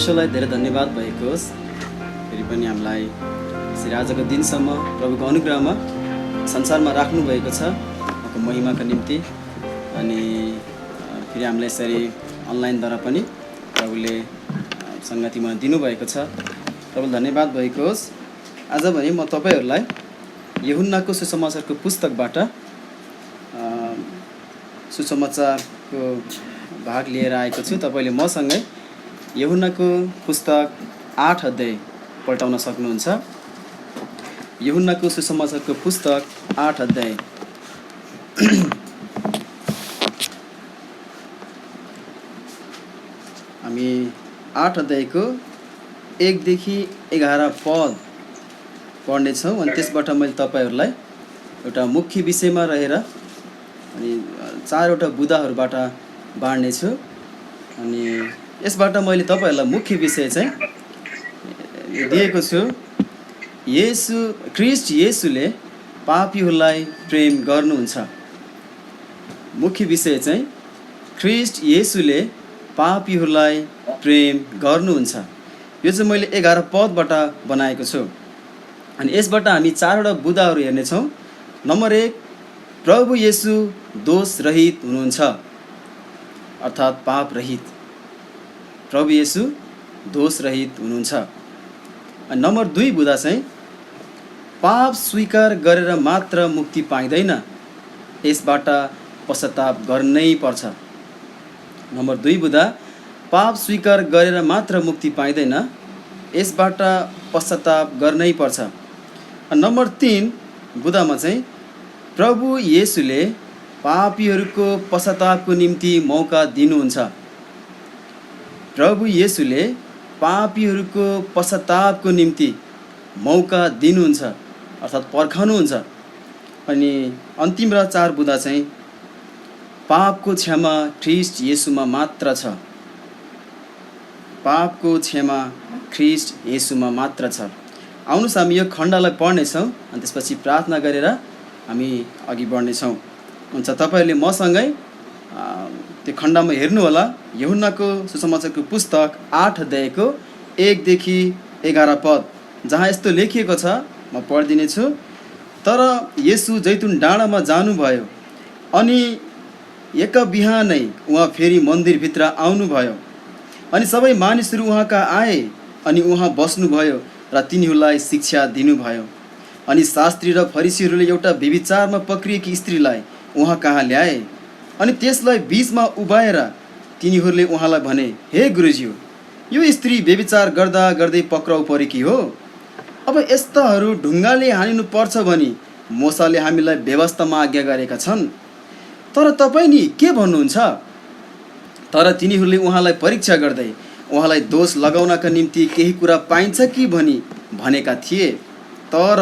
परमेश्वरलाई धेरै धन्यवाद भएको होस्। फेरि पनि हामीलाई यसरी आजको दिनसम्म प्रभुको अनुग्रहमा संसारमा राख्नु भएको छ उहाँको महिमाको निम्ति। अनि फेरि हामीलाई यसरी अनलाइनद्वारा पनि प्रभुले सङ्गतिमा दिनुभएको छ। प्रभु धन्यवाद भएको होस्। आज भने म तपाईँहरूलाई यूहन्नाको सुसमाचारको पुस्तकबाट सुसमाचारको भाग लिएर आएको छु। तपाईँले मसँगै यूहन्नाको पुस्तक 8 अध्याय पल्टाउन सक्नुहुन्छ। यूहन्नाको सुसमाचारको पुस्तक 8 अध्याय। हामी 8 अध्यायको 1 देखि 11 पद पढ्नेछौँ। अनि त्यसबाट मैले तपाईँहरूलाई एउटा मुख्य विषयमा रहेर अनि 4वटा बुँदाहरूबाट बाँड्नेछु। अनि यसबाट मैले तपाईँहरूलाई मुख्य विषय चाहिँ दिएको छु, ख्रीष्ट येशूले पापीहरूलाई प्रेम गर्नुहुन्छ। मुख्य विषय चाहिँ ख्रीष्ट येशूले पापीहरूलाई प्रेम गर्नुहुन्छ। यो चाहिँ मैले 11 पदबाट बनाएको छु। अनि यसबाट हामी 4वटा बुँदाहरू हेर्नेछौँ। नम्बर 1, प्रभु येशू दोष रहित हुनुहुन्छ, अर्थात् पाप रहित। प्रभु येशू दोष रहित हुनुहुन्छ। अनि नम्बर 2 बुँदा चाहिँ पाप स्वीकार गरेर मात्र मुक्ति पाइँदैन, यसबाट पश्चाताप गर्नै पर्छ। नम्बर 2 बुँदा पाप स्वीकार गरेर मात्र मुक्ति पाइँदैन, यसबाट पश्चाताप गर्नै पर्छ। नम्बर 3 बुँदामा चाहिँ प्रभु येशूले पापीहरूको पश्चातापको निम्ति मौका दिनुहुन्छ। प्रभु येशूले पापीहरूको पश्चातापको निम्ति मौका दिनुहुन्छ, अर्थात् पर्खनुहुन्छ। अनि अन्तिम र 4 बुँदा चाहिँ पापको क्षमा ख्रीष्ट येशूमा मात्र छ। पापको क्षमा ख्रीष्ट येशूमा मात्र छ। आउनुहोस् हामी यो खण्डलाई पढ्नेछौँ अनि त्यसपछि प्रार्थना गरेर हामी अघि बढ्नेछौँ। हुन्छ, तपाईँहरूले मसँगै त्यो खण्डमा हेर्नुहोला। यूहन्नाको सुसमाचारको पुस्तक 8 अध्यायको 1 देखि 11 पद, जहाँ यस्तो लेखिएको छ, म पढिदिनेछु। तर येशू जैतुन डाँडामा जानुभयो अनि एक बिहानै उहाँ फेरि मन्दिरभित्र आउनुभयो। अनि सबै मानिसहरू उहाँका आए अनि उहाँ बस्नुभयो र तिनीहरूलाई शिक्षा दिनुभयो। अनि शास्त्री र फरिसीहरूले एउटा व्यभिचारमा पक्रिएकी स्त्रीलाई उहाँ कहाँ ल्याए अनि त्यसलाई बीचमा उभाएर तिनीहरूले उहाँलाई भने, हे गुरुज्यू, यो स्त्री व्यभिचार गर्दा गर्दै पक्राउ परेकी हो। अब यस्ताहरू ढुङ्गाले हानिनुपर्छ भनी मोसाले हामीलाई व्यवस्थामा आज्ञा गरेका छन्। तर तपाईँ नि के भन्नुहुन्छ? तर तिनीहरूले उहाँलाई परीक्षा गर्दै उहाँलाई दोष लगाउनका निम्ति केही कुरा पाइन्छ कि भनी भनेका थिए। तर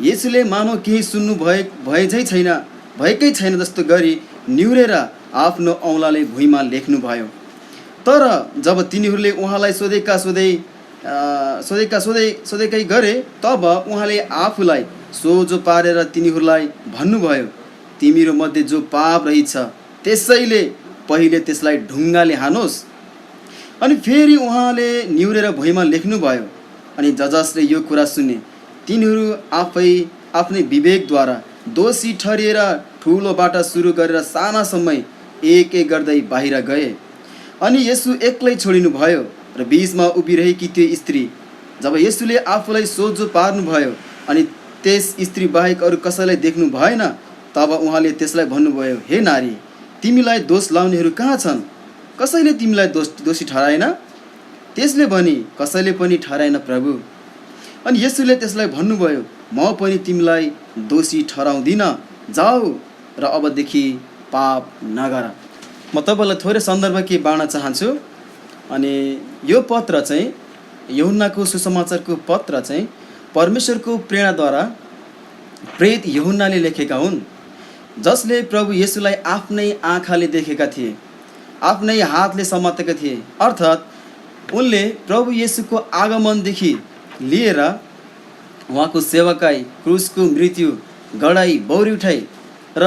येशूले मानव केही सुन्नु भएकै छैन जस्तो गरी निहुरेर आफ्नो औँलाले भुइँमा लेख्नुभयो। तर जब तिनीहरूले उहाँलाई सोधेकै गरे, तब उहाँले आफूलाई सोझो पारेर तिनीहरूलाई भन्नुभयो, तिमीहरू मध्ये जो पाप रहित छ त्यसैले पहिले त्यसलाई ढुङ्गाले हानोस्। अनि फेरि उहाँले निहुरेर भुइँमा लेख्नुभयो। अनि जसले यो कुरा सुने तिनीहरू आफ्नै विवेकद्वारा दोषी ठहरिएर ठुलोबाट सुरु गरेर सानासम्म एक एक गर्दै बाहिर गए। अनि येशू एक्लै छोडिनु भयो र बीचमा उभिरहेकी त्यो स्त्री, जब येशूले आफूलाई सोझो पार्नुभयो अनि त्यस स्त्री बाहेक अरू कसैलाई देख्नु भएन, तब उहाँले त्यसलाई भन्नुभयो, हे नारी, तिमीलाई दोष लाउनेहरू कहाँ छन्? कसैले तिमीलाई दोषी ठहराएन? त्यसले भनी, कसैले पनि ठहराएन प्रभु। अनि येशूले त्यसलाई भन्नुभयो, म पनि तिमीलाई दोषी ठहराउँदिनँ, जाऊ र अबदेखि पाप नगर। म तपाईँलाई थोरै सन्दर्भ के बाँड्न चाहन्छु। अनि यो पत्र चाहिँ यूहन्नाको सुसमाचारको पत्र चाहिँ परमेश्वरको प्रेरणाद्वारा प्रेरित यूहन्नाले लेखेका हुन्, जसले प्रभु येशूलाई आफ्नै आँखाले देखेका थिए, आफ्नै हातले समातेका थिए। अर्थात् उनले प्रभु येशूको आगमनदेखि लिएर उहाँको सेवाकाई, क्रुसको मृत्यु, गडाई, बौरी उठाई र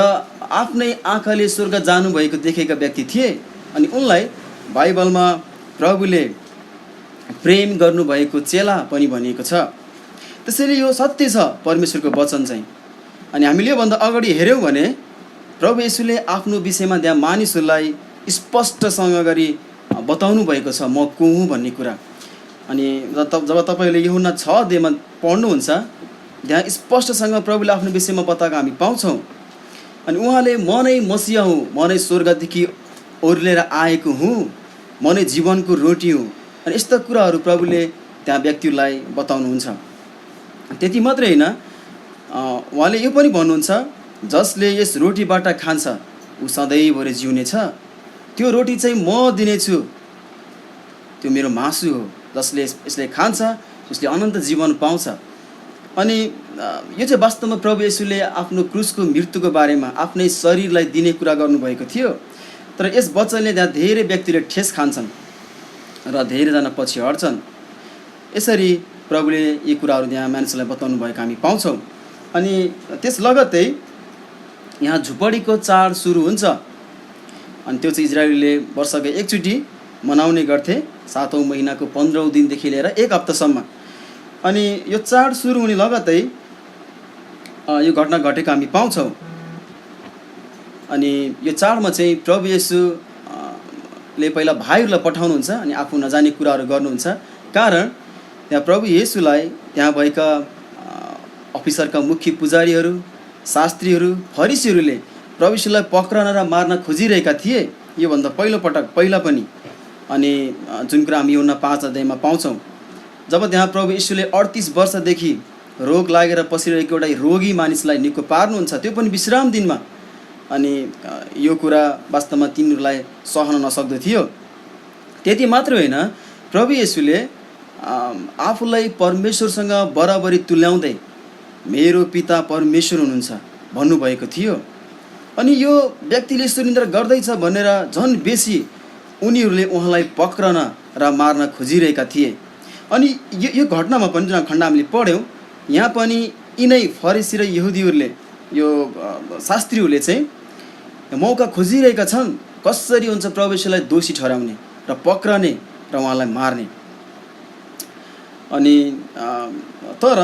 आफ्नै आँखाले स्वर्ग जानुभएको देखेका व्यक्ति थिए। अनि उनलाई बाइबलमा प्रभुले प्रेम गर्नुभएको चेला पनि भनिएको छ। त्यसैले यो सत्य छ परमेश्वरको वचन चाहिँ। अनि हामीले योभन्दा अगाडि हेऱ्यौँ भने प्रभु येशूले आफ्नो विषयमा त्यहाँ मानिसहरूलाई स्पष्टसँग गरी बताउनु भएको छ, म को हुँ भन्ने कुरा। अनि जब तपाईँले यूहन्ना 6 अध्यायमा पढ्नुहुन्छ त्यहाँ स्पष्टसँग प्रभुले आफ्नो विषयमा बताएको हामी पाउँछौँ। अनि उहाँले म नै मसिहा हुँ, म नै स्वर्गदेखि ओर्लेर आएको हुँ, म नै जीवनको रोटी हुँ। अनि यस्ता कुराहरू प्रभुले त्यहाँ व्यक्तिलाई बताउनुहुन्छ। त्यति मात्रै होइन, उहाँले यो पनि भन्नुहुन्छ, जसले यस रोटीबाट खान्छ ऊ सधैँभरि जिउनेछ। त्यो रोटी चाहिँ म दिनेछु, त्यो मेरो मासु हो, जसले यसले खान्छ उसले अनन्त जीवन पाउँछ। अनि यो चाहिँ वास्तवमा प्रभु येशूले आफ्नो क्रुसको मृत्युको बारेमा आफ्नै शरीरलाई दिने कुरा गर्नुभएको थियो। तर यस वचनले त्यहाँ धेरै व्यक्तिले ठेस खान्छन् र धेरैजना पछि हट्छन्। यसरी प्रभुले यी कुराहरू त्यहाँ मानिसलाई बताउनु भएको हामी पाउँछौँ। अनि त्यस लगत्तै यहाँ झुपडीको चाड सुरु हुन्छ। अनि त्यो चाहिँ इजरायलीले वर्षको एकचोटि मनाउने गर्थे, 7औं महिनाको 15औं दिनदेखि लिएर 1 हप्तासम्म। अनि यो चाड सुरु हुने लगत्तै यो घटना घटेको हामी पाउँछौँ। अनि यो चाडमा चाहिँ प्रभु येशूले पहिला भाइहरूलाई पठाउनुहुन्छ अनि आफू नजाने कुराहरू गर्नुहुन्छ। कारण त्यहाँ प्रभु येशूलाई त्यहाँ भएका अफिसरका मुख्य पुजारीहरू, शास्त्रीहरू, फरिसीहरूले प्रभु येशूलाई पक्रन र मार्न खोजिरहेका थिए, योभन्दा पहिला पनि। अनि जुन कुरा हामी यूहन्ना 5 अध्यायमा पाउँछौँ, जब त्यहाँ प्रभु येशूले 38 वर्षदेखि रोग लागेर पसिरहेको एउटा रोगी मानिसलाई निको पार्नुहुन्छ, त्यो पनि विश्राम दिनमा। अनि यो कुरा वास्तवमा तिनीहरूलाई सहन नसक्दो थियो। त्यति मात्र होइन, प्रभु येशूले आफूलाई परमेश्वरसँग बराबरी तुल्याउँदै मेरो पिता परमेश्वर हुनुहुन्छ भन्नुभएको थियो। अनि यो व्यक्तिले सुनिन्द्र गर्दैछ भनेर झन् बेसी उनीहरूले उहाँलाई पक्रन र मार्न खोजिरहेका थिए। अनि यो घटनामा पनि जुन खण्ड हामीले पढ्यौँ, यहाँ पनि यिनै फरिसी र यहुदीहरूले, यो शास्त्रीहरूले चाहिँ मौका खोजिरहेका छन् कसरी हुन्छ प्रभु येशूलाई दोषी ठहराउने र पक्रने र उहाँलाई मार्ने। अनि तर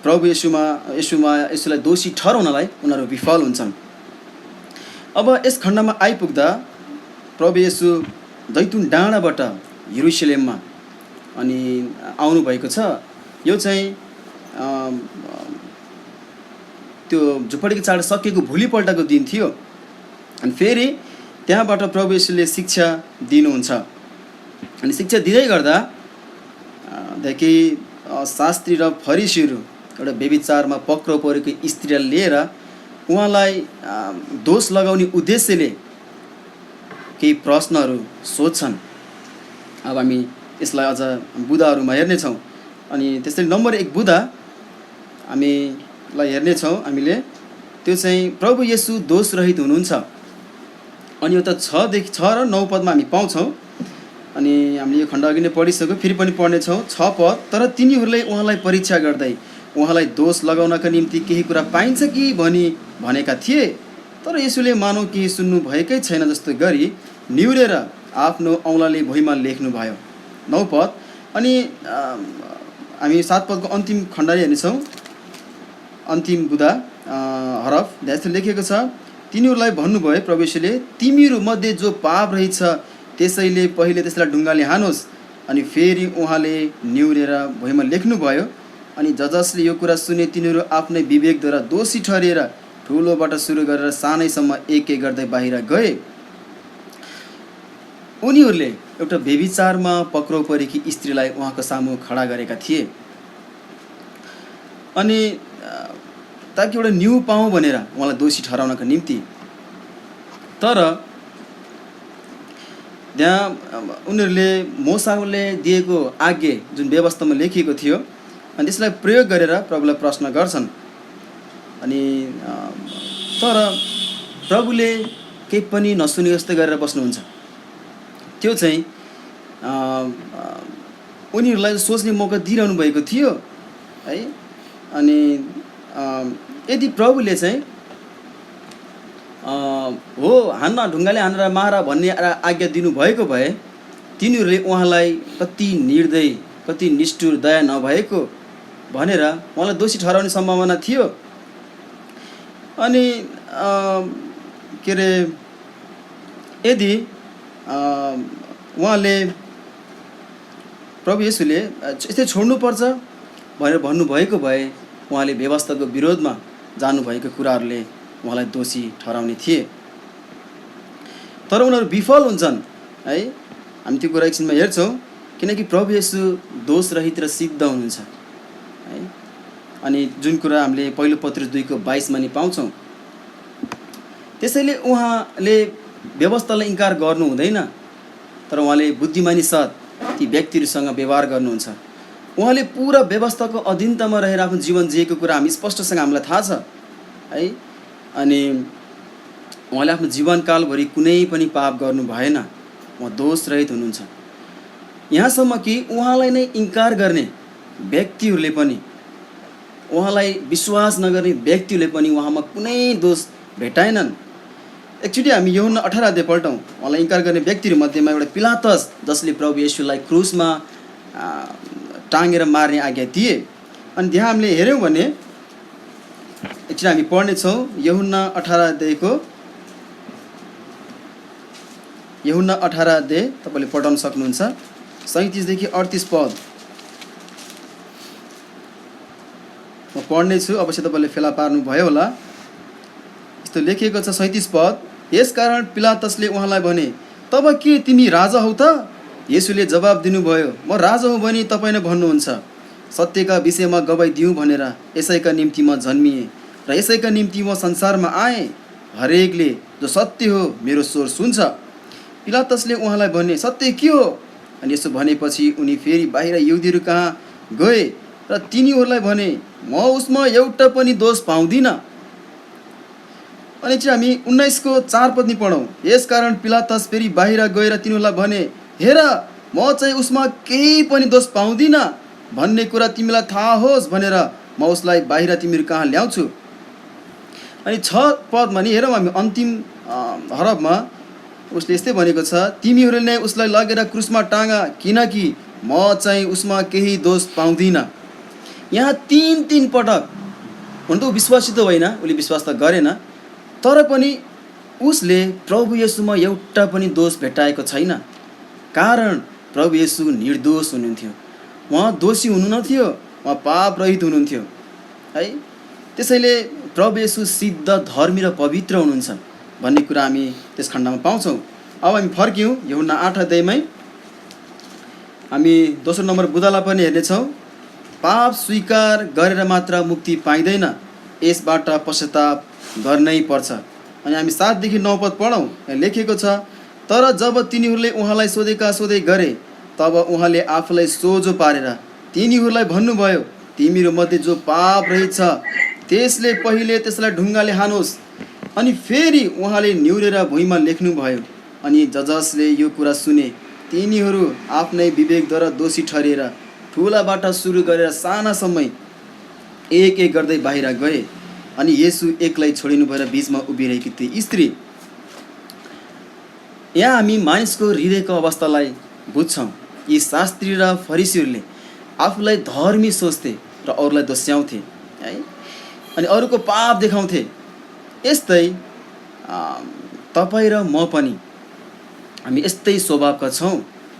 प्रभु येशूलाई दोषी ठहराउनलाई उनीहरू विफल हुन्छन्। अब यस खण्डमा आइपुग्दा प्रभु येशू जैतुन डाँडाबाट यरुसलेममा अनि आउनुभएको छ। यो चाहिँ त्यो झुपडीको चाड सकिएको भोलिपल्टको दिन थियो। अनि फेरि त्यहाँबाट प्रभु येशूले शिक्षा दिनुहुन्छ। अनि शिक्षा दिँदै गर्दा देखि शास्त्री र फरिसीहरू एउटा व्यभिचारमा पक्राउ परेको स्त्रीलाई लिएर उहाँलाई दोष लगाउने उद्देश्यले केही प्रश्नहरू सोध्छन्। अब हामी यसलाई अझ बुँदाहरूमा हेर्नेछौँ। अनि त्यसरी नम्बर 1 बुँदा हामीलाई हेर्नेछौँ हामीले, त्यो चाहिँ प्रभु येशू दोषरहित हुनुहुन्छ। अनि यो त 6 र 9 पदमा हामी पाउँछौँ। अनि हामीले यो खण्ड अघि नै पढिसक्यो, फेरि पनि पढ्नेछौँ। 6 पद, तर तिनीहरूले उहाँलाई परीक्षा गर्दै उहाँलाई दोष लगाउनका निम्ति केही कुरा पाइन्छ कि भनी भनेका थिए। तर येशूले मानौ केही सुन्नु भएकै छैन जस्तो गरी निहुरेर आफ्नो औँलाले भुइँमा लेख्नुभयो। 9 पद। अनि हामी 7 पदको अन्तिम खण्ड हेर्नेछौँ, अन्तिम बुँदा हरफ त्यस्तो लेखेको छ, तिनीहरूलाई भन्नुभयो प्रभु येशूले, तिमीहरू मध्ये जो पाप रहेछ त्यसैले पहिले त्यसलाई ढुङ्गाले हानोस्। अनि फेरि उहाँले निहुरेर भुइँमा लेख्नुभयो। अनि जसले यो कुरा सुने तिनीहरू आफ्नै विवेकद्वारा दोषी ठहरिएर ठुलोबाट सुरु गरेर सानैसम्म एक एक गर्दै बाहिर गए। उनीहरूले एउटा व्यभिचारमा पक्राउ परेकी स्त्रीलाई उहाँको सामु खडा गरेका थिए। अनि ताकि एउटा न्यू पाऊँ भनेर उहाँलाई दोषी ठहराउनका निम्ति। तर त्यहाँ उनीहरूले मोसाले दिएको आज्ञा जुन व्यवस्थामा लेखिएको थियो, अनि त्यसलाई प्रयोग गरेर प्रभुलाई प्रश्न गर्छन्। अनि तर प्रभुले केही पनि नसुने जस्तै गरेर बस्नुहुन्छ। त्यो चाहिँ उनीहरूलाई सोच्ने मौका दिइरहनु भएको थियो है। अनि यदि प्रभुले चाहिँ हो हान्न, ढुङ्गाले हानेर मार भन्ने आज्ञा दिनुभएको भए तिनीहरूले उहाँलाई कति निर्दय कति निष्ठुर दया नभएको भनेर उहाँलाई दोषी ठहराउने सम्भावना थियो। अनि के अरे यदि उहाँले प्रभु येशूले यस्तै छोड्नुपर्छ भनेर भन्नुभएको भए उहाँले व्यवस्थाको विरोधमा जानुभएको कुराहरूले उहाँलाई दोषी ठहराउने थिए। तर उनीहरू विफल हुन्छन् है। हामी त्यो कुरा एकछिनमा हेर्छौँ, किनकि प्रभु येशू दोषरहित र सिद्ध हुनुहुन्छ है। अनि जुन कुरा हामीले पहिलो पत्रुस 2:22 नि पाउँछौँ, त्यसैले उहाँले व्यवस्थालाई इन्कार गर्नु हुँदैन, तर उहाँले बुद्धिमानी साथ ती व्यक्तिहरूसँग व्यवहार गर्नुहुन्छ। उहाँले पुरा व्यवस्थाको अधीनतामा रहेर आफ्नो जीवन जिएको कुरा हामी स्पष्टसँग हामीलाई थाहा छ है। अनि उहाँले आफ्नो जीवनकालभरि कुनै पनि पाप गर्नु भएन, उहाँ दोषरहित हुनुहुन्छ। यहाँसम्म कि उहाँलाई नै इन्कार गर्ने व्यक्तिहरूले पनि, उहाँलाई विश्वास नगर्ने व्यक्तिहरूले पनि उहाँमा कुनै दोष भेटाएनन्। एकचोटि हामी यूहन्ना 18 अध्याय पल्टौँ। उहाँलाई इन्कार गर्ने व्यक्तिहरू मध्येमा एउटा पिलातस, जसले प्रभु येशूलाई क्रुसमा टाँगेर मार्ने आज्ञा दिए। अनि त्यहाँ हामीले हेऱ्यौँ भने एकचोटि हामी पढ्नेछौँ यूहन्ना 18 अध्याय तपाईँले पढाउन सक्नुहुन्छ, 37 देखि 38 पद म पढ्नेछु। अवश्य तपाईँले फेला पार्नुभयो होला। यस्तो लेखिएको छ 37 पद, यसकारण पिलातसले उहाँलाई भने, तब के तिमी राजा हौ त? येशूले जवाब दिनुभयो, म राजा हुँ भनी तपाईँ नै भन्नुहुन्छ। सत्यका विषयमा गवाई दिउँ भनेर यसैका निम्ति म जन्मिएँ र यसैका निम्ति म संसारमा आएँ। हरेकले जो सत्य हो मेरो स्वर सुन्छ। पिलातसले उहाँलाई भने, सत्य के हो? अनि यसो भनेपछि उनी फेरि बाहिर यहुदीहरू कहाँ गए र तिनीहरूलाई भने, म उसमा एउटा पनि दोष पाउँदिनँ। अनि चाहिँ हामी 19:4 नि पढौँ। यसकारण पिलातस फेरि बाहिर गएर तिनीहरूलाई भने, हेर म चाहिँ उसमा केही पनि दोष पाउँदिनँ भन्ने कुरा तिमीलाई थाहा होस् भनेर म उसलाई बाहिर तिमीहरू कहाँ ल्याउँछु। अनि 6 पदमा नि हेरौँ हामी, अन्तिम हरफमा उसले यस्तै भनेको छ, तिमीहरूले नै उसलाई लगेर क्रुसमा टाँगा, किनकि म चाहिँ उसमा केही दोष पाउँदिनँ। यहाँ 3 पटक हुन त ऊ विश्वासित होइन, उसले विश्वास त गरेन, तर पनि उसले प्रभु येशूमा एउटा पनि दोष भेटाएको छैन। कारण प्रभु येशू निर्दोष हुनुहुन्थ्यो, उहाँ दोषी हुनु नथ्यो, उहाँ पाप रहित हुनुहुन्थ्यो है। त्यसैले प्रभु येशू सिद्ध, धर्मी र पवित्र हुनुहुन्छ भन्ने कुरा हामी त्यस खण्डमा पाउँछौँ। अब हामी फर्क्यौँ यूहन्ना 8 अध्यायमै। हामी दोस्रो नम्बर बुदालाई पनि हेर्नेछौँ। पाप स्वीकार गरेर मात्र मुक्ति पाइँदैन, यसबाट पश्चाताप गर्नै पर्छ। अनि हामी 7 देखि 9 पद पढौँ। यहाँ लेखिएको छ, तर जब तिनीहरूले उहाँलाई सोधै गरे तब उहाँले आफूलाई सोझो पारेर तिनीहरूलाई भन्नुभयो, तिमीहरू मध्ये जो पाप रहेछ त्यसले पहिले त्यसलाई ढुङ्गाले हानोस्। अनि फेरि उहाँले निहुरेर भुइँमा लेख्नुभयो। अनि जसले यो कुरा सुने तिनीहरू आफ्नै विवेकद्वारा दोषी ठहरिएर ठुलाबाट सुरु गरेर सानासम्म एक गर्दै बाहिर गए। अनि येशू एक्लै छोडिनु भएर बिचमा उभिरहेकी थिए स्त्री। यहाँ हामी मानिसको हृदयको अवस्थालाई बुझ्छौँ। यी शास्त्री र फरिसीहरूले आफूलाई धर्मी सोच्थे र अरूलाई दोस्याउँथे है, अनि अरूको पाप देखाउँथे। यस्तै तपाईँ र म पनि हामी यस्तै स्वभावका छौँ।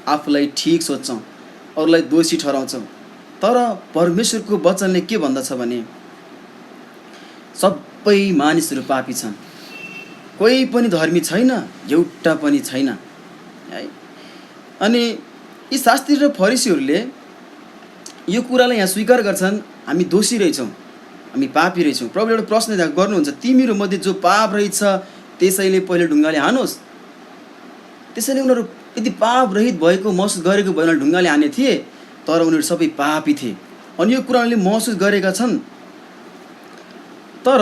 आफूलाई ठिक सोच्छौँ, अरूलाई दोषी ठहराउँछौँ। तर परमेश्वरको वचनले के भन्दछ भने सबै मानिसहरू पापी छन्, कोही पनि धर्मी छैन, एउटा पनि छैन है। अनि यी शास्त्री र फरिसीहरूले यो कुरालाई यहाँ स्वीकार गर्छन्, हामी दोषी रहेछौँ, हामी पापी रहेछौँ। प्रभुले एउटा प्रश्न गर्नुहुन्छ, तिमीहरू मध्ये जो पाप रहेछ त्यसैले पहिले ढुङ्गाले हानोस्। त्यसैले उनीहरू यदि पाप रहित भएको महसुस गरेको भए ढुङ्गाले हाने थिए, तर उनीहरू सबै पापी थिए। अनि यो कुराले महसुस गरेका छन्। तर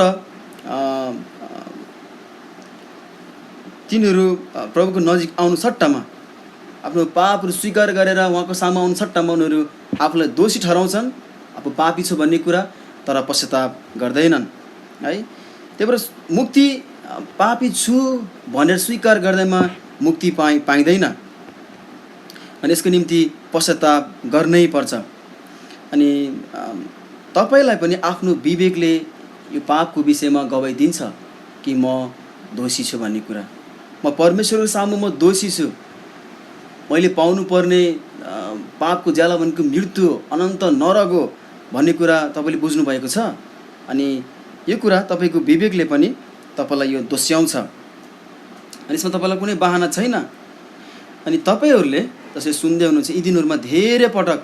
तिनीहरू प्रभुको नजिक आउनु सट्टामा, आफ्नो पापहरू स्वीकार गरेर उहाँको सामु आउनु सट्टामा उनीहरू आफूलाई दोषी ठहराउँछन्, आफू पापी छु भन्ने कुरा, तर पश्चाताप गर्दैनन् है। त्यही भएर मुक्ति पापी छु भनेर स्वीकार गर्दैमा मुक्ति पाइँदैन। अनि यसको निम्ति पश्चाताप गर्नै पर्छ। अनि तपाईँलाई पनि आफ्नो विवेकले यो पापको विषयमा गवाई दिन्छ कि म दोषी छु भन्ने कुरा। म परमेश्वरको सामु म दोषी छु, मैले पाउनुपर्ने पापको ज्याला भनेको मृत्यु हो, अनन्त नरक हो भन्ने कुरा तपाईँले बुझ्नुभएको छ। अनि यो कुरा तपाईँको विवेकले पनि तपाईँलाई यो दोस्याउँछ। अनि यसमा तपाईँलाई कुनै बहाना छैन। अनि तपाईँहरूले जसले सुन्दै हुनुहुन्छ यी दिनहरूमा धेरै पटक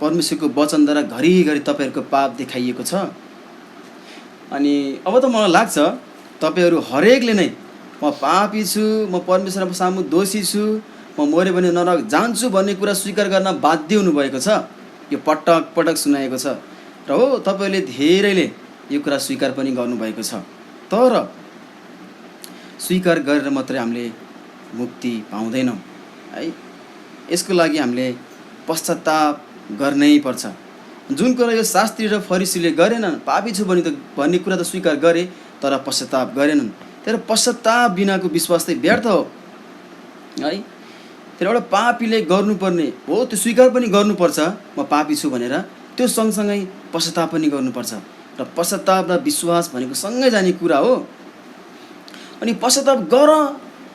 परमेश्वरको वचनद्वारा घरिघरि तपाईँहरूको पाप देखाइएको छ। अनि अब त मलाई लाग्छ तपाईँहरू हरेकले नै म पापी छु, म परमेश्वरको सामु दोषी छु, म मऱ्यो भने नरक जान्छु भन्ने कुरा स्वीकार गर्न बाध्य हुनुभएको छ। यो पटक पटक सुनाएको छ र हो तपाईँहरूले धेरैले यो कुरा स्वीकार पनि गर्नुभएको छ। तर स्वीकार गरेर मात्रै हामीले मुक्ति पाउँदैनौँ है। यसको लागि हामीले पश्चाताप गर्नै पर्छ। जुन कुरा यो शास्त्री र फरिसीले गरेनन्, पापी छु भन्ने कुरा त स्वीकार गरे तर पश्चाताप गरेनन्। तर पश्चाताप बिनाको विश्वास चाहिँ व्यर्थ हो है। तर एउटा पापीले गर्नुपर्ने हो त्यो स्वीकार पनि गर्नुपर्छ म पापी छु भनेर, त्यो सँगसँगै पश्चाताप पनि गर्नुपर्छ। र पश्चाताप र विश्वास भनेको सँगै जाने कुरा हो। अनि पश्चाताप गर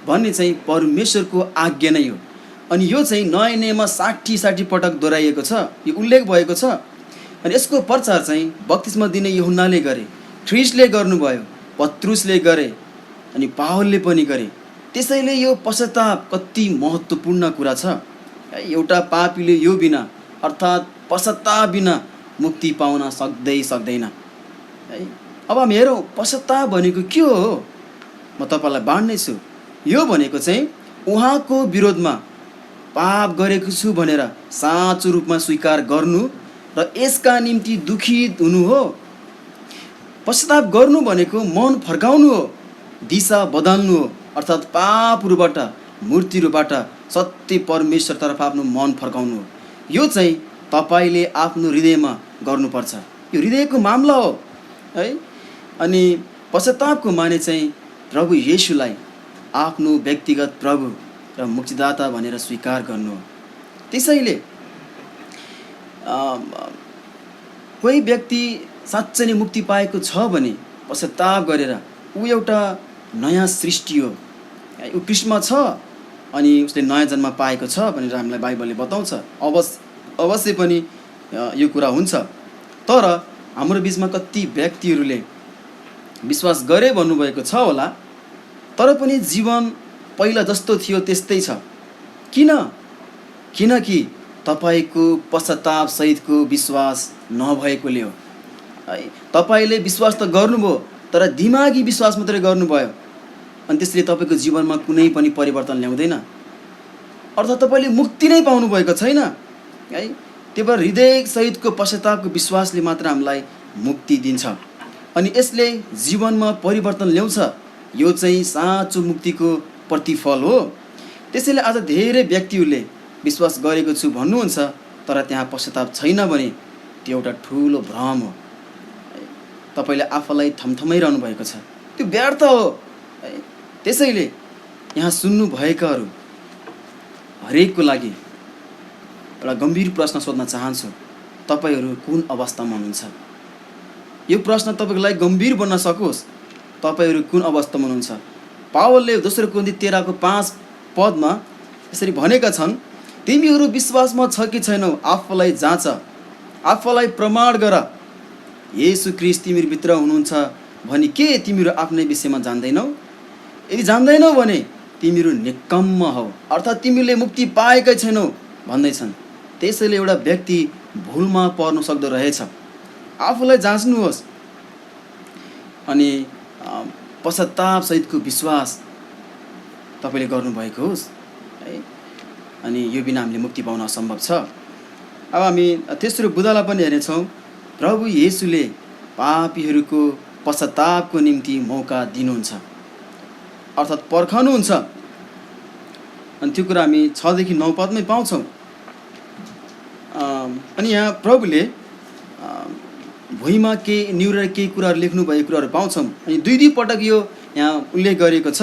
भन्ने चाहिँ परमेश्वरको आज्ञा नै हो। अनि यो चाहिँ नयाँ नियममा 60 पटक दोहोऱ्याइएको छ, यो उल्लेख भएको छ। अनि यसको प्रचार चाहिँ बप्तिस्मा दिने यूहन्नाले गरे, ख्रिस्टले गर्नुभयो, पत्रुसले गरे, अनि पावलले पनि गरे। त्यसैले यो पश्चाताप कति महत्त्वपूर्ण कुरा छ। एउटा पापीले यो बिना अर्थात् पश्चाताप बिना मुक्ति पाउन सक्दैन है। अब हामी हेरौँ पश्चाताप भनेको के हो, म तपाईँलाई बाँड्नै छु। यो भनेको चाहिँ उहाँको विरोधमा पाप गरेको छु भनेर साँचो रूपमा स्वीकार गर्नु र यसका निम्ति दुखित हुनु हो। पश्चाताप गर्नु भनेको मन फर्काउनु हो, दिशा बदल्नु हो, अर्थात् पापहरूबाट मूर्तिहरूबाट सत्य परमेश्वरतर्फ आफ्नो मन फर्काउनु हो। यो चाहिँ तपाईँले आफ्नो हृदयमा गर्नुपर्छ। यो हृदयको मामला हो है। अनि पश्चातापको माने चाहिँ प्रभु येशूलाई आफ्नो व्यक्तिगत प्रभु र मुक्तिदाता भनेर स्वीकार गर्नु हो। त्यसैले कोही व्यक्ति साँच्चै नै मुक्ति पाएको छ भने पश्चाताप गरेर ऊ एउटा नयाँ सृष्टि हो, ऊ ख्रिस्टमा छ अनि उसले नयाँ जन्म पाएको छ भनेर हामीलाई बाइबलले बताउँछ। अवश्य पनि यो कुरा हुन्छ। तर हाम्रो बिचमा कति व्यक्तिहरूले विश्वास गरे भन्नुभएको छ होला, तर पनि जीवन पहिला जस्तो थियो त्यस्तै छ। किनकि तपाईँको पश्चाताप सहितको विश्वास नभएकोले हो है। तपाईँले विश्वास त गर्नुभयो तर दिमागी विश्वास मात्रै गर्नुभयो, अनि त्यसले तपाईँको जीवनमा कुनै पनि परिवर्तन ल्याउँदैन। अर्थात् तपाईँले मुक्ति नै पाउनुभएको छैन है। त्यही भएर हृदय सहितको पश्चातापको विश्वासले मात्र हामीलाई मुक्ति दिन्छ अनि यसले जीवनमा परिवर्तन ल्याउँछ। यो चाहिँ साँचो मुक्तिको प्रतिफल हो। त्यसैले आज धेरै व्यक्तिहरूले विश्वास गरेको छु भन्नुहुन्छ तर त्यहाँ पश्चाताप छैन भने त्यो एउटा ठुलो भ्रम हो। तपाईँले आफूलाई थमथमाइरहनु भएको छ, त्यो व्यर्थ हो है। त्यसैले यहाँ सुन्नुभएकाहरू हरेकको लागि एउटा गम्भीर प्रश्न सोध्न चाहन्छु, तपाईँहरू कुन अवस्थामा हुनुहुन्छ? यो प्रश्न तपाईँको लागि गम्भीर बन्न सकोस्, तपाईँहरू कुन अवस्थामा हुनुहुन्छ? पावलले दोस्रो कोरिन्थी 13:5 यसरी भनेका छन्, तिमीहरू विश्वासमा छ कि छैनौ आफूलाई जाँच, आफूलाई प्रमाण गर, येशू ख्रिस्ट तिमीहरूभित्र हुनुहुन्छ भने के तिमीहरू आफ्नै विषयमा जान्दैनौ? यदि जान्दैनौ भने तिमीहरू निकम्म हौ, अर्थात् तिमीले मुक्ति पाएकै छैनौ भन्दैछन्। त्यसैले एउटा व्यक्ति भुलमा पर्न सक्दो रहेछ। आफूलाई जाँच्नुहोस् अनि पश्चाताप सहितको विश्वास तपाईँले गर्नुभएको होस् है। अनि यो बिना हामीले मुक्ति पाउन असम्भव छ। अब हामी तेस्रो बुँदालाई पनि हेर्नेछौँ। प्रभु येशूले पापीहरूको पश्चातापको निम्ति मौका दिनुहुन्छ, अर्थात् पर्खनुहुन्छ। अनि त्यो कुरा हामी 6देखि 9 पदमै पाउँछौँ। अनि यहाँ प्रभुले भुइँमा केही निहुरेर केही कुराहरू लेख्नुभएको कुराहरू पाउँछौँ। अनि दुई पटक यो यहाँ उल्लेख गरिएको छ।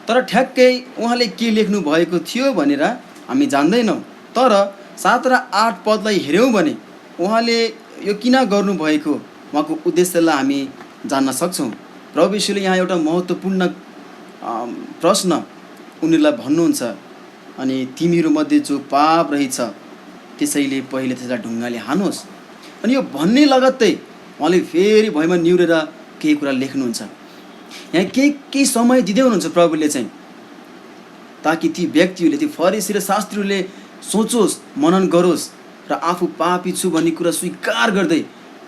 तर ठ्याक्कै उहाँले के लेख्नु भएको थियो भनेर हामी जान्दैनौँ। तर 7 र 8 पदलाई हेऱ्यौँ भने उहाँले यो किन गर्नुभएको उहाँको उद्देश्यलाई हामी जान्न सक्छौँ। प्रभु यीशुले यहाँ एउटा महत्त्वपूर्ण प्रश्न उनीहरूलाई भन्नुहुन्छ, अनि तिमीहरूमध्ये जो पाप रहेछ त्यसैले पहिले त्यसलाई ढुङ्गाले हानोस्। अनि यो भन्ने लगत्तै उहाँले फेरि भुइँमा निहुरेर केही कुरा लेख्नुहुन्छ। यहाँ केही समय दिँदै हुनुहुन्छ प्रभुले चाहिँ, ताकि ती व्यक्तिहरूले, ती फरिसी र शास्त्रीहरूले सोचोस्, मनन गरोस् र आफू पापी छु भन्ने कुरा स्वीकार गर्दै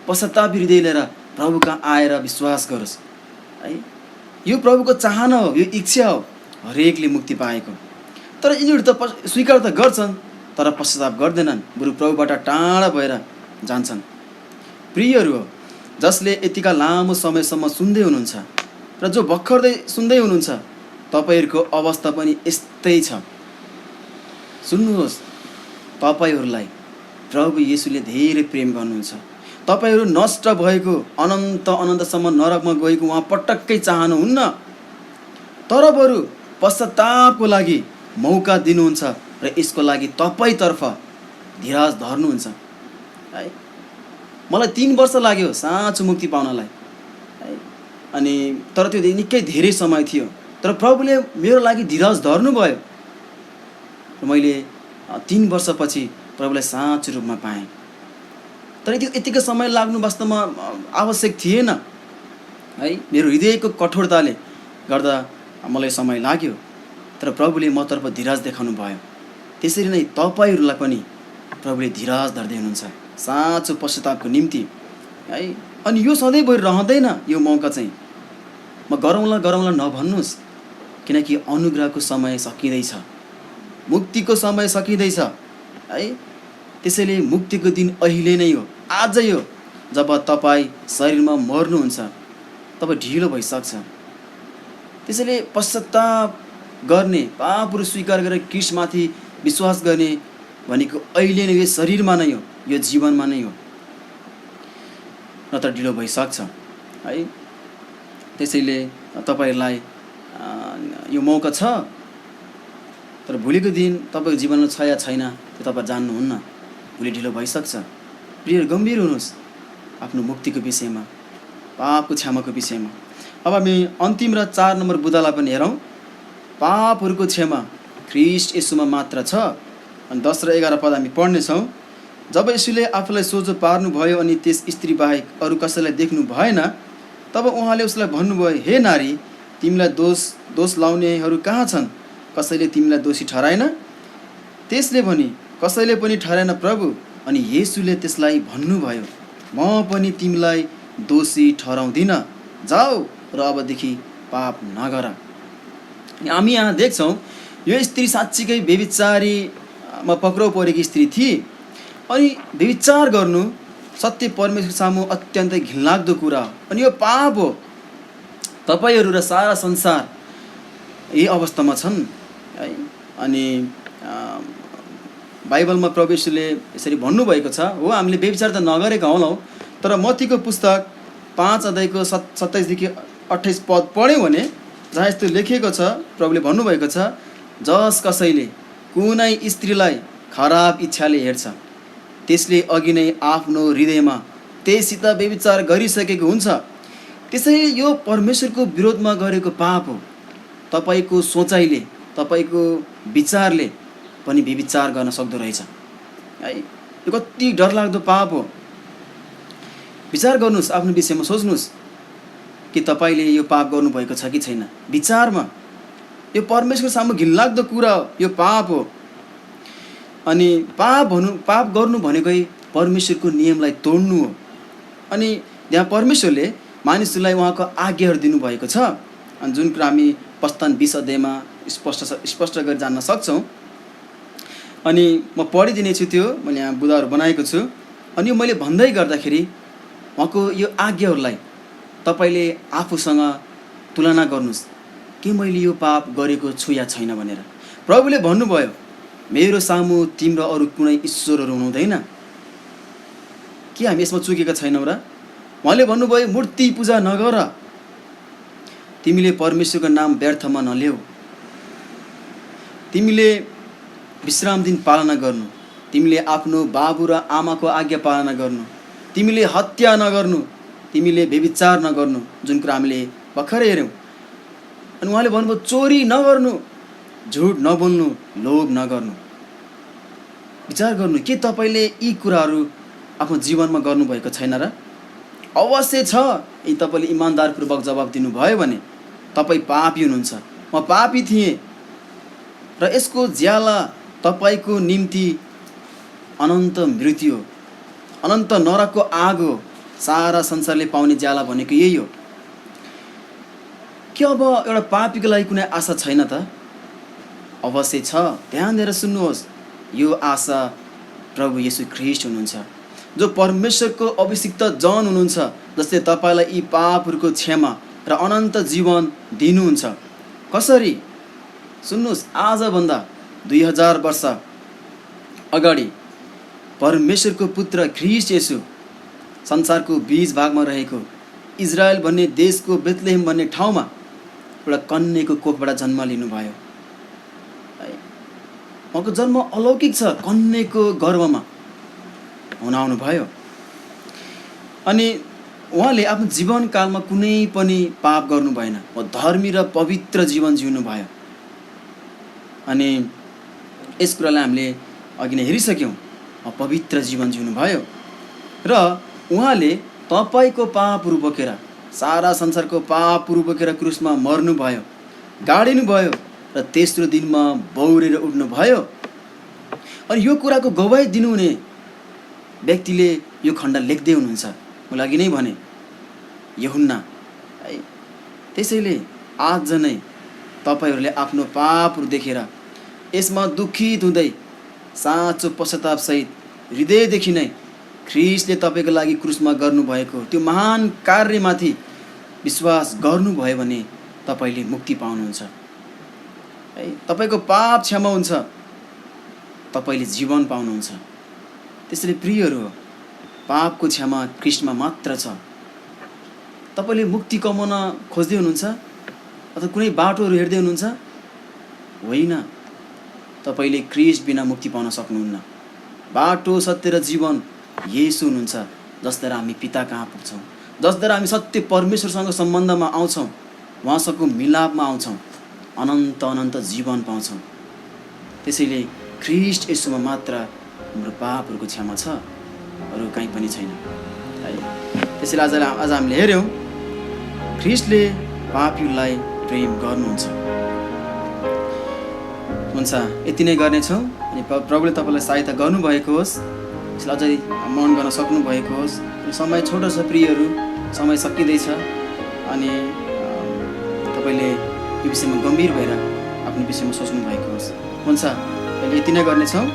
पश्चाताप हृदय लिएर प्रभु कहाँ आएर विश्वास गरोस् है। यो प्रभुको चाहना हो, यो इच्छा हो हरेकले मुक्ति पाएको। तर यिनीहरू त स्वीकार त गर्छन् तर पश्चाताप गर्दैनन्, बरु प्रभुबाट टाढा भएर जान्छन्। प्रियहरू हो जसले यतिका लामो समयसम्म सुन्दै हुनुहुन्छ र जो भर्खरै सुन्दै हुनुहुन्छ, तपाईँहरूको अवस्था पनि यस्तै छ। सुन्नुहोस्, तपाईँहरूलाई प्रभु येशूले धेरै प्रेम गर्नुहुन्छ। तपाईँहरू नष्ट भएको अनन्तसम्म नरकमा गएको उहाँ पटक्कै चाहनुहुन्न, तर बरु पश्चातापको लागि मौका दिनुहुन्छ र यसको लागि तपाईँतर्फ धीरज धर्नुहुन्छ है। मलाई 3 वर्ष लाग्यो साँचो मुक्ति पाउनलाई है, अनि तर त्यो निकै धेरै समय थियो। तर प्रभुले मेरो लागि धीरज धर्नुभयो र मैले 3 वर्षपछि प्रभुलाई साँचो रूपमा पाएँ। तर त्यो यतिकै समय लाग्नु वास्तवमा आवश्यक थिएन है। मेरो हृदयको कठोरताले गर्दा मलाई समय लाग्यो, तर प्रभुले मतर्फ धीरज देखाउनु भयो। त्यसरी नै तपाईँहरूलाई पनि प्रभुले धीरज धर्दै हुनुहुन्छ साँचो पश्चातापको निम्ति है। अनि यो सधैँभरि रहँदैन यो मौका चाहिँ। म गरौँला नभन्नुहोस्, किनकि अनुग्रहको समय सकिँदैछ, मुक्तिको समय सकिँदैछ है। त्यसैले मुक्तिको दिन अहिले नै हो, आजै हो। जब तपाईँ शरीरमा मर्नुहुन्छ तब ढिलो भइसक्छ। त्यसैले पश्चाताप गर्ने, पापहरू स्वीकार गरेर क्रिस्टमाथि विश्वास गर्ने भनेको अहिले नै, यो शरीरमा नै हो, यो जीवनमा नै हो, नत्र ढिलो भइसक्छ है। त्यसैले तपाईँहरूलाई यो मौका छ, तर भोलिको दिन तपाईँको जीवनमा छ या छैन त्यो तपाईँ जान्नुहुन्न। भोलि ढिलो भइसक्छ। प्रिय गम्भीर हुनुहोस् आफ्नो मुक्तिको विषयमा, पापको क्षमाको विषयमा। अब हामी अन्तिम र 4 नम्बर बुदालाई पनि हेरौँ। पापहरूको क्षमा ख्रीष्ट येशूमा मात्र छ। अनि 10 र 11 पद हामी पढ्नेछौँ। जब येशूले आफूलाई सोझो पार्नुभयो अनि त्यस स्त्री बाहेक अरू कसैलाई देख्नु भएन, तब उहाँले उसलाई भन्नुभयो, हे नारी, तिमीलाई दोष लाउनेहरू कहाँ छन्? कसैले तिमीलाई दोषी ठहराएन? त्यसले भनी, कसैले पनि ठहराएन प्रभु। अनि येशूले त्यसलाई भन्नुभयो, म पनि तिमीलाई दोषी ठहराउँदिनँ, जाऊ र अबदेखि पाप नगर। हामी यहाँ देख्छौँ यो स्त्री साँच्चीकै व्यभिचारीमा पक्राउ परेकी स्त्री थिए। अनि व्यभिचार गर्नु सत्य परमेश्वर सामु अत्यन्तै घिनलाग्दो कुरा हो, अनि यो पाप हो। तपाईँहरू र सारा संसार यही अवस्थामा छन् है। अनि बाइबलमा प्रभु येशूले यसरी भन्नुभएको छ, हो हामीले व्यभिचार त नगरेका होलाौँ, तर मत्तीको पुस्तक 5 अध्यायको 27देखि 28 पद पढ्यौँ भने जहाँ यस्तो लेखिएको छ, प्रभुले भन्नुभएको छ, जस कसैले कुनै स्त्रीलाई खराब इच्छाले हेर्छ त्यसले अघि नै आफ्नो हृदयमा त्यससित व्यभिचार गरिसकेको हुन्छ। त्यसैले यो परमेश्वरको विरोधमा गरेको पाप हो। तपाईँको सोचाइले, तपाईँको विचारले पनि व्यभिचार गर्न सक्दो रहेछ है। यो कति डरलाग्दो पाप हो। विचार गर्नुहोस्, आफ्नो विषयमा सोच्नुहोस् कि तपाईँले यो पाप गर्नुभएको छ कि छैन। विचारमा यो परमेश्वर सामु घिनलाग्दो कुरा हो, यो पाप हो। अनि पाप गर्नु भनेकै परमेश्वरको नियमलाई तोड्नु हो। अनि यहाँ परमेश्वरले मानिसहरूलाई उहाँको आज्ञाहरू दिनुभएको छ, अनि जुन कुरा हामी प्रस्थान 20 अध्यायमा स्पष्ट गरी जान्न सक्छौँ। अनि म पढिदिनेछु, त्यो मैले यहाँ बुदाहरू बनाएको छु। अनि यो मैले भन्दै गर्दाखेरि उहाँको यो आज्ञाहरूलाई तपाईँले आफूसँग तुलना गर्नुहोस् कि मैले यो पाप गरेको छु या छैन भनेर। प्रभुले भन्नुभयो, मेरो सामु तिम्रो अरू कुनै ईश्वरहरू हुनुहुँदैन। के हामी यसमा चुकेका छैनौँ र? उहाँले भन्नुभयो, मूर्ति पूजा नगर, तिमीले परमेश्वरको नाम व्यर्थमा नल्याऊ, तिमीले विश्राम दिन पालना गर्नु, तिमीले आफ्नो बाबु र आमाको आज्ञा पालना गर्नु, तिमीले हत्या नगर्नु, तिमीले व्यभिचार नगर्नु, जुन कुरा हामीले भर्खरै हेऱ्यौँ। अनि उहाँले भन्नुभयो चोरी नगर्नु, झुट नबोल्नु, लोभ नगर्नु। विचार गर्नु, के तपाईँले यी कुराहरू आफ्नो जीवनमा गर्नुभएको छैन र? अवश्य छ। यदि तपाईँले इमान्दारपूर्वक जवाब दिनुभयो भने तपाईँ पापी हुनुहुन्छ। म पापी थिएँ र यसको ज्याला तपाईँको निम्ति अनन्त मृत्यु हो, अनन्त नरकको आग हो। सारा संसारले पाउने ज्याला भनेको यही हो। के अब एउटा पापीको लागि कुनै आशा छैन त? अवश्य छ। ध्यान दिएर सुन्नुहोस्, यो आशा प्रभु येशू ख्रीष्ट हुनुहुन्छ, जो परमेश्वरको अभिषिक्त जन हुनुहुन्छ, जसले तपाईँलाई यी पापहरूको क्षमा र अनन्त जीवन दिनुहुन्छ। कसरी? सुन्नुहोस्, आजभन्दा 2000 वर्ष अगाडि परमेश्वरको पुत्र ख्रीष्ट येशू संसारको बीच भागमा रहेको इजरायल भन्ने देशको बेथलेहेम भन्ने ठाउँमा एउटा कन्याको कोखबाट जन्म लिनुभयो। उहाँको जन्म अलौकिक छ, कन्याको गर्भमा हुन आउनुभयो। अनि उहाँले आफ्नो जीवनकालमा कुनै पनि पाप गर्नु भएन, धर्मी र पवित्र जीवन जिउनु भयो। अनि यस कुरालाई हामीले अघि नै हेरिसक्यौँ, पवित्र जीवन जिउनु भयो र उहाँले तपाईँको पापहरू बोकेर, सारा संसारको पापहरू बोकेर क्रुसमा मर्नुभयो, गाडिनुभयो र तेस्रो दिनमा बौरेर उठ्नुभयो। अनि यो कुराको गवाही दिनुहुने व्यक्तिले यो खण्ड लेख्दै हुनुहुन्छ। म लागि नै भने यूहन्ना है। त्यसैले आज नै तपाईँहरूले आफ्नो पापहरू देखेर यसमा दुखित हुँदै साँचो पश्चातापसहित हृदयदेखि नै ख्रीष्टले तपाईँको लागि क्रुसमा गर्नुभएको त्यो महान कार्यमाथि विश्वास गर्नुभयो भने तपाईँले मुक्ति पाउनुहुन्छ है। तपाईँको पाप क्षमा हुन्छ, तपाईँले जीवन पाउनुहुन्छ। त्यसैले प्रियहरू, पापको क्षमा ख्रीष्टमा मात्र छ। तपाईँले मुक्ति कमाउन खोज्दै हुनुहुन्छ अथवा कुनै बाटोहरू हेर्दै हुनुहुन्छ? होइन, तपाईँले ख्रीष्ट बिना मुक्ति पाउन सक्नुहुन्न। बाटो, सत्य र जीवन येशू हुनुहुन्छ, जसद्वारा हामी पिता कहाँ पुग्छौँ, जसद्वारा हामी सत्य परमेश्वरसँग सम्बन्धमा आउँछौँ, उहाँसँगको मिलापमा आउँछौँ, अनन्त अनन्त जीवन पाउँछौँ। त्यसैले ख्रीष्ट येशूमा मात्र हाम्रो पापहरूको क्षमा छ, अरू कहीँ पनि छैन है। त्यसैले आज हामीले हेऱ्यौँ, ख्रीष्टले पापीलाई प्रेम गर्नुहुन्छ। हुन्छ, यति नै गर्नेछौँ। अनि प्रभुले तपाईँलाई सहायता गर्नुभएको होस्, यसलाई अझै मन गर्न सक्नुभएको होस्। समय छोटो छ प्रियहरू, समय सकिँदैछ। अनि तपाईँले यो विषयमा गम्भीर भएर आफ्नो विषयमा सोच्नु भएको होस्। हुन्छ, अहिले यति नै गर्नेछौँ।